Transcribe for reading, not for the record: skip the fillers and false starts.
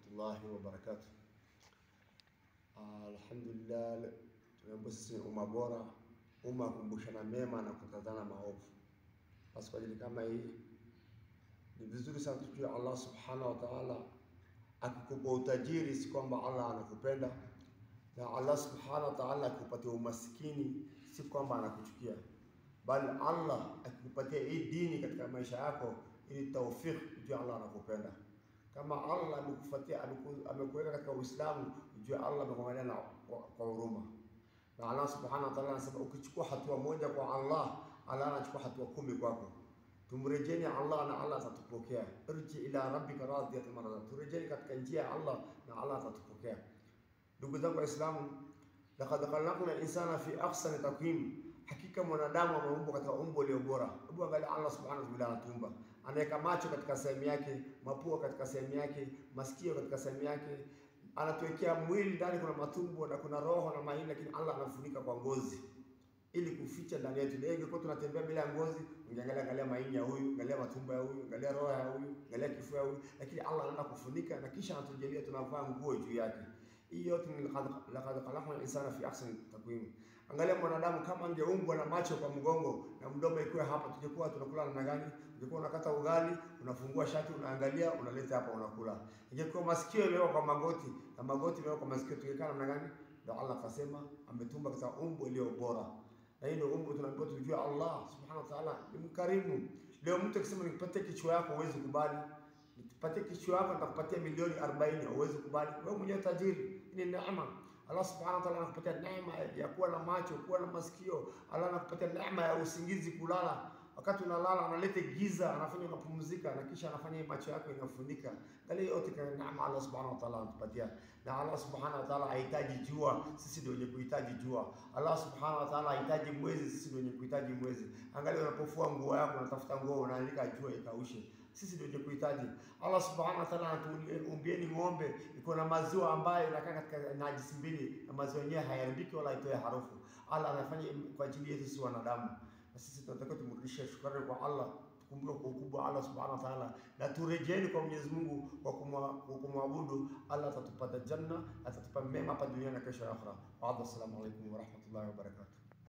warahmatullahi wabarakatuh. Alhamdulillah, tunaomba sisi umma bora, umma kumbushana mema na kukatazana maovu. Basi kwa ajili kama hii ni vizuri sana tujue Allah subhanahu wa ta'ala akikupa utajiri si kwamba Allah anakupenda, na Allah subhanahu wa ta'ala akikupatia umaskini si kwamba anakuchukia, bali Allah akikupatia hii dini katika maisha yako ili tawfik ujue Allah anakupenda. Kama Allah amekufuatia amekuweka katika Uislamu, ujue Allah amekuangalia kwa huruma. Na Allah subhanahu wa ta'ala anasema ukichukua hatua moja kwa Allah, Allah anachukua hatua 10 kwako. Tumrejeni Allah na Allah atatupokea. Irji ila rabbika radiyatan marada. Turejeni katika njia ya Allah na Allah atatupokea. Ndugu zangu Waislamu, laqad khalaqna al-insana fi ahsani taqwim. Hakika mwanadamu ameumbwa katika umbo lililo bora. Hebu angalia Allah subhanahu wa ta'ala anatumba. Anaweka macho katika sehemu yake, mapua katika sehemu yake, masikio katika sehemu yake. Anatuwekea mwili ndani, kuna matumbo na kuna roho na maini, lakini Allah anafunika kwa ngozi ili kuficha ndani yetu. Leo ingekuwa tunatembea bila ngozi, ungeangalia maini ya huyu, angalia matumbo ya huyu, angalia roho ya huyu, angalia kifua ya huyu, lakini Allah anaenda kufunika na kisha anatujalia tunavaa nguo juu yake. Hii yote ni laqad khalaqna al-insana fi ahsani taqwim. Angalia mwanadamu kama angeumbwa na macho kwa mgongo na mdomo ikuwe hapa, tungekuwa tunakula namna gani? Ungekuwa unakata ugali, unafungua shati, unaangalia, unaleta hapa unakula. Ingekuwa masikio imewekwa kwa magoti na magoti imewekwa kwa masikio, tungekaa namna gani? Ndio Allah akasema ametumba katika umbo iliyo bora. Na hii ndio umbo tunaambiwa tujue Allah subhanahu wa ta'ala ni mkarimu. Leo mtu akisema nikupatie kichwa yako huwezi kubali. Nipatie kichwa yako nitakupatia milioni 40, huwezi kubali. Wewe mwenyewe tajiri, ni neema. Allah subhanahu wa ta'ala anakupatia neema ya kuwa na macho, kuwa na masikio. Allah anakupatia neema ya usingizi, kulala. Wakati unalala analeta giza, anafanya unapumzika, na kisha anafanya macho yako inafunika. Kale yote kana neema Allah subhanahu wa ta'ala anatupatia. Na Allah subhanahu wa ta'ala hahitaji jua, sisi ndio wenye kuhitaji jua. Allah subhanahu wa ta'ala hahitaji mwezi, sisi ndio wenye kuhitaji mwezi. Angalia unapofua nguo yako, unatafuta nguo, unaandika jua ikaushe. Sisi ndio wenye kuhitaji. Allah subhanahu wa ta'ala anatuumbieni ng'ombe iko na maziwa ambayo inakaa katika najisi mbili, na maziwa yenyewe hayaharibiki wala haitoi harufu. Allah anafanya kwa ajili yetu sisi wanadamu. Na sisi tunataka tumrudishie shukrani kwa Allah, tukumbuke kwa ukubwa Allah subhanahu wa ta'ala, na turejeni kwa Mwenyezi Mungu kwa kumwabudu. Allah atatupata janna, atatupa mema hapa duniani na kesho akhera. Wa assalamu alaykum wa rahmatullahi wa barakatuh.